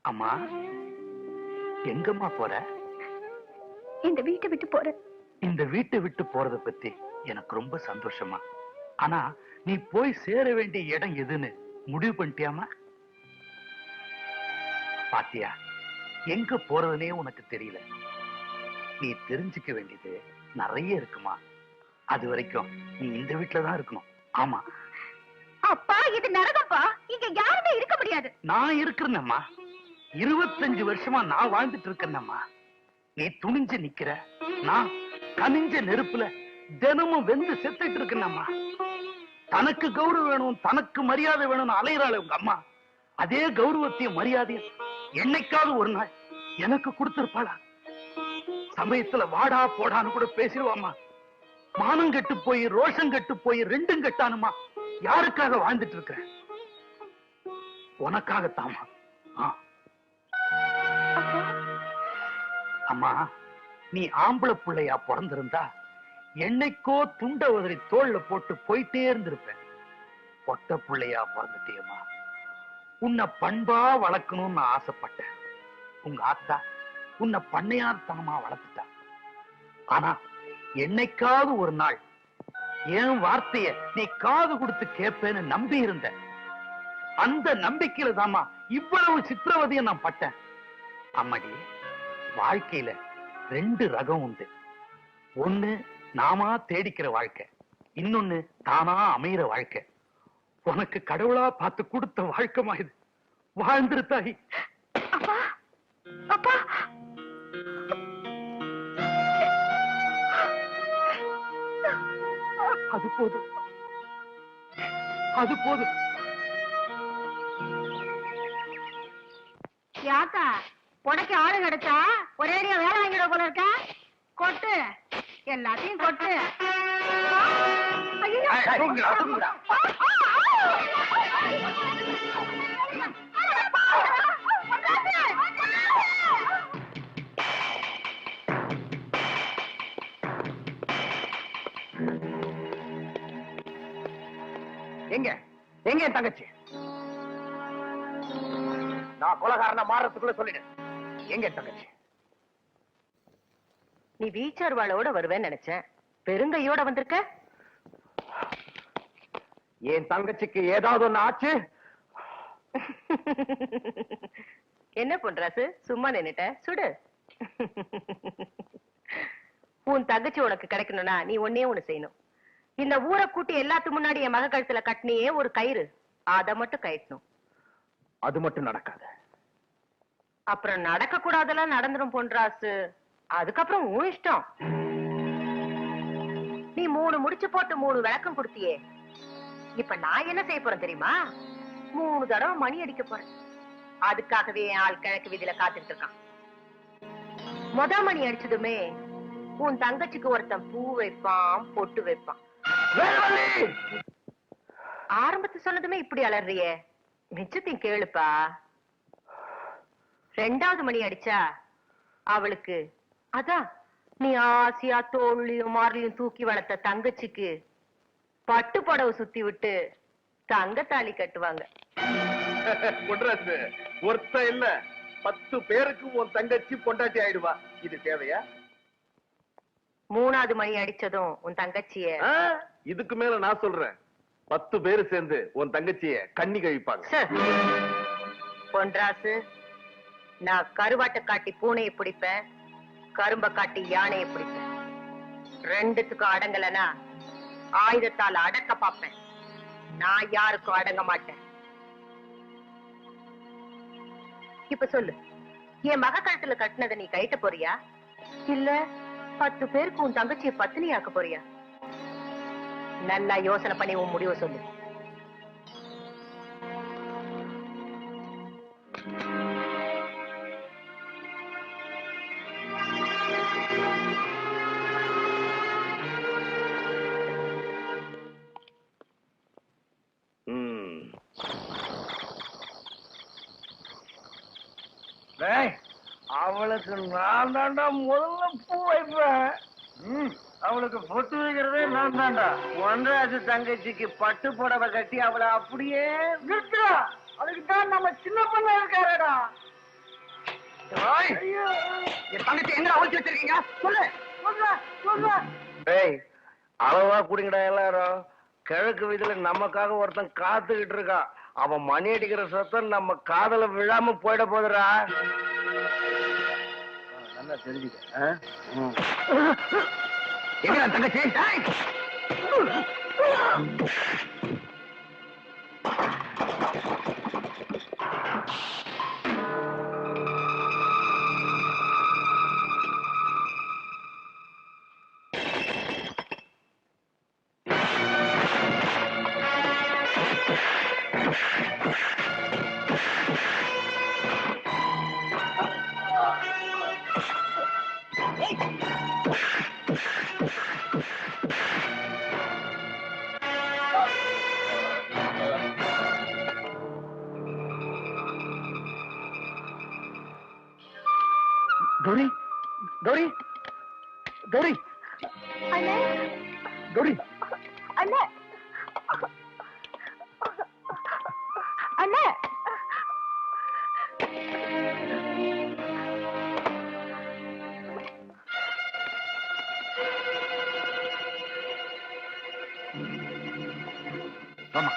அம்மா, எங்கம்மா போற? இந்த வீட்டை விட்டு போற. இந்த வீட்டை விட்டு போறத பத்தி எனக்கு ரொம்ப சந்தோஷமா. ஆனா நீ போய் சேர வேண்டிய இடம் எதுன்னு முடிவு பண்ணிட்டியாமா? பாத்தியா, எங்க போறதுனே உனக்கு தெரியல. நீ தெரிஞ்சுக்க வேண்டியது நிறைய இருக்குமா. அது வரைக்கும் நீ இந்த வீட்டுலதான் இருக்கணும். ஆமா அப்பா, இது நரகப்பா. இங்க யாருமே இருக்க முடியாது. நான் இருக்கிறேன்னம்மா. 25 வருஷமா நான் வாழ்ந்துட்டு இருக்கேன்னம்மா. நீ துணிஞ்சு நிக்கிற, நான் கனிஞ்ச நெருப்புல தினமும் வெந்து செத்துட்டு இருக்கேன்னம்மா. தனக்கு கௌரவம் வேணும், தனக்கு மரியாதை வேணும்னு அலையிறாள் உங்க அம்மா. அதே கௌரவத்தையும் மரியாதையும் என்னைக்காவது ஒரு நாள் எனக்கு கொடுத்திருப்பாளா? சமயத்துல வாடா போடான்னு கூட பேசிடுவாமா. மானம் கெட்டு போய் ரோஷம் கெட்டு போய் ரெண்டும் கெட்டானுமா. யாருக்காக வாழ்ந்துட்டு இருக்கிற? உனக்காகத்தாமா. அம்மா, நீ ஆம்பளை பிள்ளையா பிறந்திருந்தா என்னைக்கோ துண்ட உதறி தோல்ல போட்டு போயிட்டே இருந்திருப்பேன். பொட்ட பிள்ளையா பிறந்துட்டியம்மா. உன்னை பண்பா வளர்க்கணும்னு ஆசைப்பட்டேன். உங்க ஆத்தா உன்னை பண்ணையார்த்தனமா வளர்த்துட்டா. ஆனா என்னைக்காவது ஒரு நாள் என் வார்த்தைய நீ காது கொடுத்து கேட்பேன்னு நம்பி இருந்த. அந்த நம்பிக்கையில தாமா இவ்வளவு சித்திரவதையை நான் பட்டேன். அம்மாடி, வாழ்க்கையில 2 ரகம் உண்டு. ஒண்ணு நாமா தேடிக்கிற வாழ்க்கை, இன்னொன்னு தானா அமையிற வாழ்க்கை. உனக்கு கடவுளா பார்த்து கொடுத்த வாழ்க்கைமா இது. வாழ்ந்துரு தாயி. அப்பா, அப்பா. அது போதும், அது போதும். யாத்தா, உனக்கு ஆளு கிடைச்சா ஒரேடியா வேலை வாங்கிட போல இருக்க. கொட்டு, எல்லாத்தையும் கொட்டு. எங்க எங்க என் தங்கச்சி? நான் கொலகாரனா மாறதுக்குள்ள சொல்லிடு. எங்க என் தங்கச்சி? நீ வீச்சர்வாளோட வருவேன்னு நினைச்சேன். பெருங்கையோட வந்திருக்க. என் தங்கச்சிக்கு ஏதாவது ஒண்ணு ஆச்சு? என்ன பண்றாசு? சும்மா நின்னுட்ட, சுடு. உன் தங்கச்சி உனக்கு கிடைக்கணும்னா நீ ஒன்னே ஒண்ணு செய்யணும். இந்த ஊரை கூட்டி எல்லாத்துக்கு முன்னாடி என் மக கழுத்துல கட்டினியே ஒரு கயிறு, அதை மட்டும் கட்டணும். அது மட்டும் நடக்காது. அப்புறம் நடக்க கூடாதெல்லாம் நடந்துரும் பொன்ராசு. அதுக்கப்புறம் உன் இஷ்டம். நீ 3 முடிச்சு போட்டு 3 விளக்கம் கொடுத்தியே. இப்ப நான் என்ன செய்ய போறேன் தெரியுமா? 3 தடவை மணி அடிக்க போறேன். அதுக்காகவே என் ஆள் கிழக்கு வீதியில காத்துட்டு இருக்கான். மொத மணி அடிச்சதுமே உன் தங்கச்சிக்கு ஒருத்தன் பூ வைப்பான், பொட்டு வைப்பான். ஆரம்பத்து சொன்னதுமே இப்படி அலறியே, மிச்சத்தையும் கேளுப்பா. 2வது மணி அடிச்சா அவளுக்கு, அதான் நீ ஆசையா தோல்லையும் மார்லையும் தூக்கி வளர்த்த தங்கச்சிக்கு பட்டு புடவை சுத்தி விட்டு தங்க தாலி கட்டுவாங்க. ஒருத்த இல்ல 10 பேருக்கு உன் தங்கச்சி பொண்டாட்டி ஆயிடுவா. இது தேவையா? 3வது மணி அடிச்சதும் உன் தங்கச்சிய, இதுக்கு மேல நான் சொல்றேன், 10 பேரு சேர்ந்து உன் தங்கச்சிய கண்ணி கழிப்பாங்க. பொன்ராசு, நான் கருவாட்டை காட்டி பூனையை பிடிப்பேன், கரும்ப காட்டி யானையை பிடிப்பேன். 2த்துக்கும் அடங்கலனா ஆயுதத்தால் அடக்க பாப்பேன். நான் யாருக்கும் அடங்க மாட்டேன். இப்ப சொல்லு, என் மக கழுத்துல கட்டினதை நீ கைட்ட போறியா, இல்ல 10 பேருக்கு உன் தங்கச்சியை பத்தினி ஆக்க போறியா? நல்லா யோசனை பண்ணி உன் முடிவை சொல்லு. அவளுக்கு நான் தாண்டா முதல்ல பூ வைப்பேன். அவளுக்கு பொட்டு வைக்கிறதே நான் தாண்டா. ஒன்றாச்சு தங்கச்சிக்கு பட்டு புடவை கட்டி அவளை அப்படியே நிறுத்துறா. அதுக்கு தான் நம்ம சின்ன பொண்ணு இருக்காரடா. என் தங்கச்சி எங்க அவழ்ச்சி வச்சிருக்கீங்க சொல்லு. ஏய், அளவா குடிங்கடா எல்லாரும். கிழக்கு வீதியில நமக்காக ஒருத்தன் காத்துக்கிட்டு இருக்கான். அவன் மணி அடிக்கிற சத்தம் நம்ம காதல விழாம போயிட போதுடா. நல்லா தெரிஞ்சுக்க. எங்க தங்கச்சி? கௌரி, கௌரி, கௌரி, அண்ணே, கௌரி, அண்ணே, அண்ணே. ஆமா.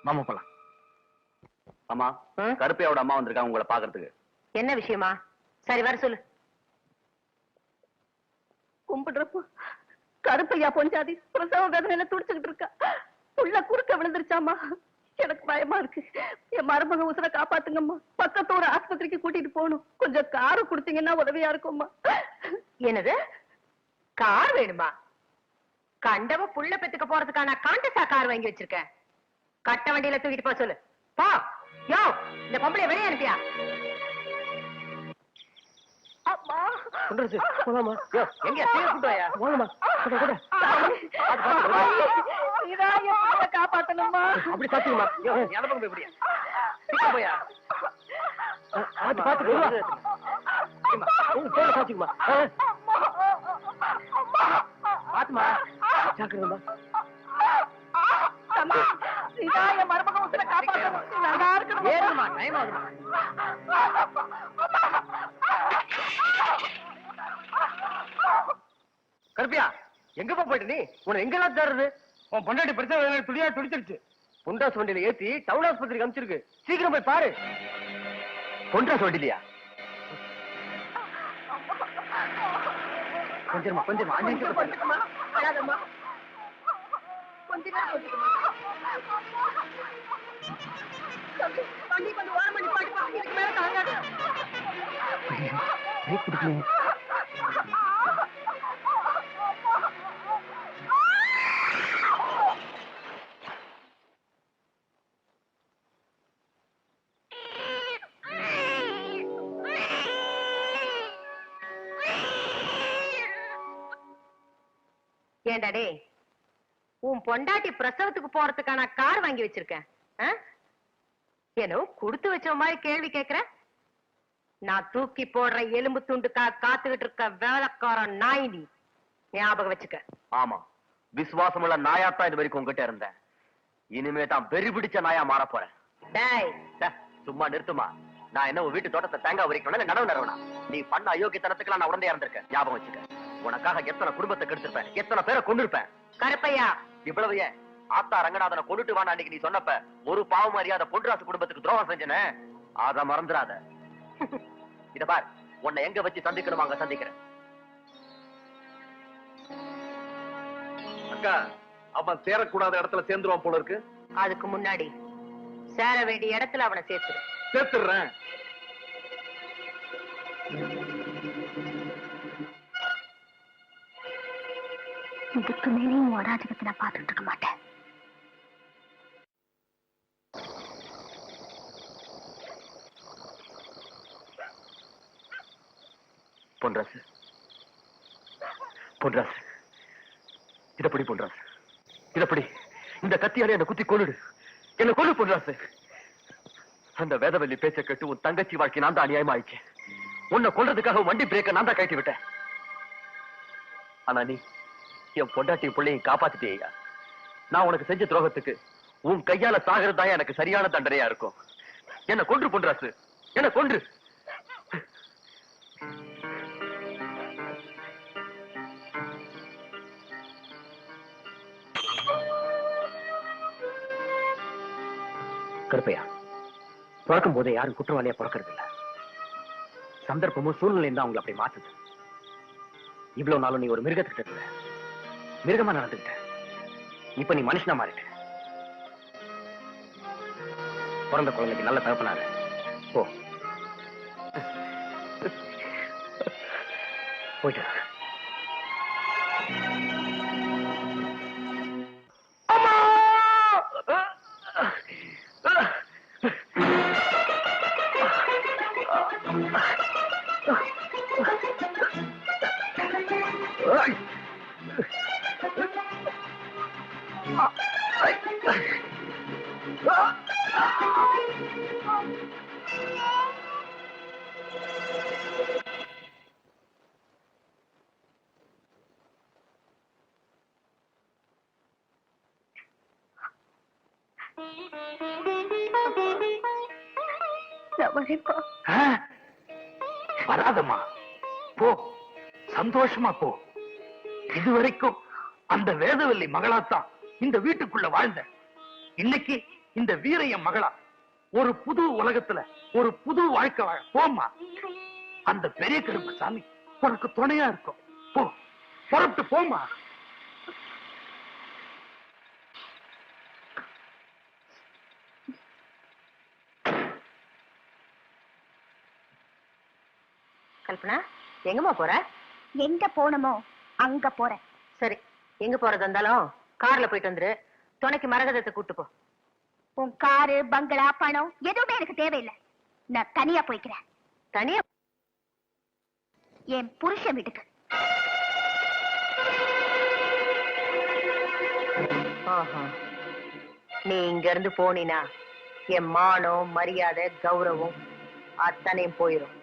மாமா போலாம். ஆமா, கருப்பையோட அம்மா வந்திருக்காங்க உங்களை பாக்குறதுக்கு. என்ன விஷயமா? சரி, வர சொல்லு. கும்பிடுறப்போ கருப்பையா பொஞ்சாதி பிரசவ வேதனையில துடிச்சுக்கிட்டு இருக்கா. உள்ள குறுக்க விழுந்துருச்சாமா. எனக்கு பயமா இருக்கு. என் மருமக உசுர காப்பாத்துங்கம்மா. பக்கத்தோட ஆஸ்பத்திரிக்கு கூட்டிட்டு போகணும். கொஞ்சம் காரு கொடுத்தீங்கன்னா உதவியா இருக்கும்மா. என்னது, கார் வேணுமா? கண்டவ புள்ள பெத்துக்க போறதுக்கான காண்டசா கார் வாங்கி வச்சிருக்கேன். கட்ட வண்டியில தூக்கிட்டு போ சொல்லு. போ. யோ, இந்த பொம்பளைய வெளியே அனுப்பியா? அம்மா, போலாமா? எங்க கூட்டு வாயா? போலாமா? காப்பாத்தணுமா? அப்படி பாத்துக்குமா? எதப்பக்கம் போய் முடியா? சீக்கிரம் போயா? பாத்துக்குமா? பாத்துக்குமா? பாத்துமா? ஜாக்கிரதா. மருமக உசுர காப்பாத்தணும். நல்லா இருக்கணும். ஏறுமா, டைம் ஆகுமா? கருப்பியா, எங்கப்பா போயிட்டு நீ? உன்னை எங்கெல்லாம் தேடுறது? உன் பொண்டாட்டி பிரச்சனை துடியா துடிச்சிருச்சு. பொண்டாஸ் வண்டியில ஏத்தி டவுன் ஆஸ்பத்திரிக்கு அனுப்பிச்சிருக்கு. சீக்கிரம் போய் பாரு. பொண்டாஸ் வண்டிலையா? கொஞ்சமா கொஞ்சமா 5 நிமிஷம் கொஞ்சமா அழாதம்மா. கொஞ்ச நேரம் கொஞ்சமா வண்டி கொஞ்சம் ஓரம் பண்ணி பாட்டு இதுக்கு மேல தாங்காது. ஏண்டா டே, உன் பொண்டாட்டி பிரசவத்துக்கு போறதுக்கான கார் வாங்கி வச்சிருக்கேன். ஏனோ கொடுத்து வச்ச மாதிரி கேள்வி கேக்குற. நான் தூக்கி போடுற எலும்பு துண்டுக்கா காத்துக்கிட்டு இருக்க வேலைக்காரன் நாய் நீ, ஞாபகம் வச்சுக்க. ஆமா, விசுவாசமுள்ள நாயாத்தான் இது வரைக்கும் உங்ககிட்ட இருந்தேன். இனிமே தான் வெறி பிடிச்ச நாயா மாற போறேன். டேய், சும்மா நிறுத்துமா. நான் என்ன வீட்டு தோட்டத்தை தேங்காய் உரிக்கணும் நடவு நடவனா? நீ பண்ண அயோக்கியத்தனத்துக்கு நான் உடனே இருந்திருக்கேன். ஞாபகம் வச்சுக்க. உனக்காக எத்தனை குடும்பத்தை கெடுத்திருப்பேன், எத்தனை பேரை கொண்டிருப்பேன். கருப்பையா, இவ்வளவு ஏன் ஆத்தா ரங்கநாதனை கொண்டுட்டு வானா அன்னைக்கு நீ சொன்னப்ப ஒரு பாவம் அறியாத பொன்ராசு குடும்பத்துக்கு துரோகம் செஞ்சனே, அத மறந்துடாத. இத பார், உன்னை எங்க வச்சு சந்திக்கணும் அங்க சந்திக்கிறேன். அக்கா, அவன் சேரக்கூடாத இடத்துல சேர்ந்துருவான் போல இருக்கு. அதுக்கு முன்னாடி சேர வேண்டிய இடத்துல அவனை சேர்த்துரு. சேர்த்துடுறேன். இதுக்கு மேலேயும் அராஜகத்தை நான் பார்த்துட்டு இருக்க மாட்டேன். பொன்ராசு, பொன்ராசு, இதப்படி பொன்ராசு, இதப்படி இந்த கத்தியாலே என்ன குத்தி கொள்ளுடு, என்ன கொள்ளு பொன்ராசு. அந்த வேதவல்லி பேச்ச கேட்டு உன் தங்கச்சி வாழ்க்கை நான் தான் அநியாயமா ஆயிடுச்சு. உன்னை கொல்றதுக்காக வண்டி பிரேக்க நான் தான் கழட்டி விட்டேன். ஆனா நீ என் பொண்டாட்டி பிள்ளையை காப்பாத்திட்டேயா. நான் உனக்கு செஞ்ச துரோகத்துக்கு உன் கையால சாகிறது தான் எனக்கு சரியான தண்டனையா இருக்கும். என்ன கொன்று பொன்ராசு, என்ன கொன்று. கருப்பையா, பிறக்கும் போதே யாரும் குற்றவாளியா பிறக்கிறது இல்ல. சந்தர்ப்பமும் சூழ்நிலையும் தான் அவங்களை அப்படி மாத்துது. இவ்வளவு நாளும் நீ ஒரு மிருகத்துக்கிட்ட இருந்த, மிருகமா நடந்துகிட்ட. இப்ப நீ மனுஷனா மாறிட்ட. பிறந்த குழந்தைக்கு நல்ல தகப்பனாரு. போ, போயிட்டு வராதம்மா, போ, சந்தோஷமா போ. இதுவரைக்கும் அந்த வேதவல்லி மகளாத்தான் இந்த வீட்டுக்குள்ள வாழ்ந்த. இன்னைக்கு இந்த வீரைய மகளா ஒரு புது உலகத்துல ஒரு புது வாழ்க்கை வாழ போமா. அந்த பெரிய கருப்பு சாமி உனக்கு துணையா இருக்கும். போ, புறப்பட்டு போமா. கல்பனா, எங்கம்மா போற? எங்க போனமோ அங்க போறேன். சரி, எங்க போறது இருந்தாலும் கார்ல போயிட்டு வந்துரு. துணைக்கு மரகதத்தை கூட்டு போ. உன் காரு, பங்களா, பணம் எதுவுமே எனக்கு தேவையில்லை. நான் தனியா போய்க்கிறேன். தனியா? என் புருஷன் வீட்டுக்கு. நீ இங்க இருந்து போனீனா என் மானம், மரியாதை, கௌரவம் அத்தனையும் போயிரும்.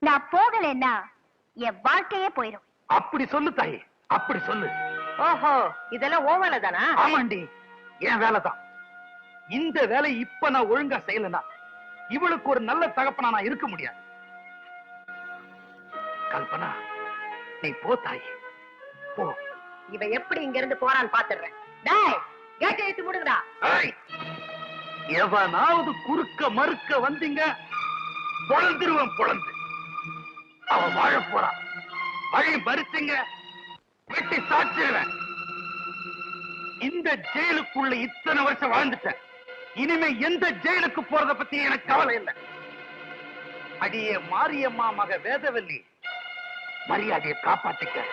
நான் போகலன்னா என் வாழ்க்கையே போயிரும். அப்படி சொல்லு தாயே, அப்படி சொல்லு. ஓஹோ, இதெல்லாம் ஓ வேலை தானா? ஆமாண்டி, என் வேலைதான். இந்த வேலை இப்ப நான் ஒழுங்கா செய்யலனா இவளுக்கு ஒரு நல்ல தகப்பனா நான் இருக்க முடியாது. கல்பனா, நீ போ தாயே, போ. இவ எப்படி இங்க இருந்து போறான்னு பாத்துடுறேன். டேய், கேட்டை எடுத்து முடுங்கடா. எவனாவது குறுக்க மறுக்க வந்தீங்க பொழந்துருவன். பொழந்து அவன் வாழ போறான். வழி மறுத்தீங்க வெட்டி சாச்சிருவேன். இந்த ஜெயிலுக்குள்ள இத்தனை வருஷம் வாழ்ந்துட்டேன். இனிமே எந்த ஜெயிலுக்கு போறத பத்தி எனக்கு கவலை இல்லை. அடியே மாரியம்மா மக வேதவல்லி, மரியாதையை காப்பாத்திக்க.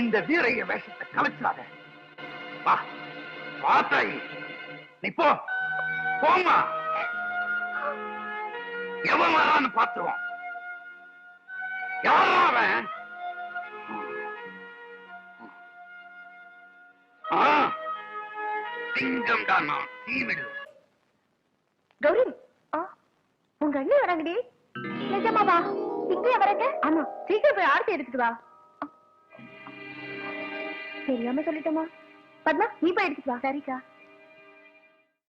இந்த வீரைய வேஷத்தை கலைச்சாத. வா, வா தாயி, நீ போ, போமா. எவன் வரான்னு பார்த்துருவான். யாரும் அவன் சிங்கம் தான் நான் தீவிடுவேன். கௌரி உங்க அண்ணி வராங்கடி. நிஜமாவா? இங்கே வரங்க? ஆமா, சீக்கிரம் போய் ஆர்த்தி எடுத்துட்டு வா. தெரியாம சொல்லிட்டோமா? பத்மா, நீ போய் எடுத்துட்டு வா. சரிக்கா.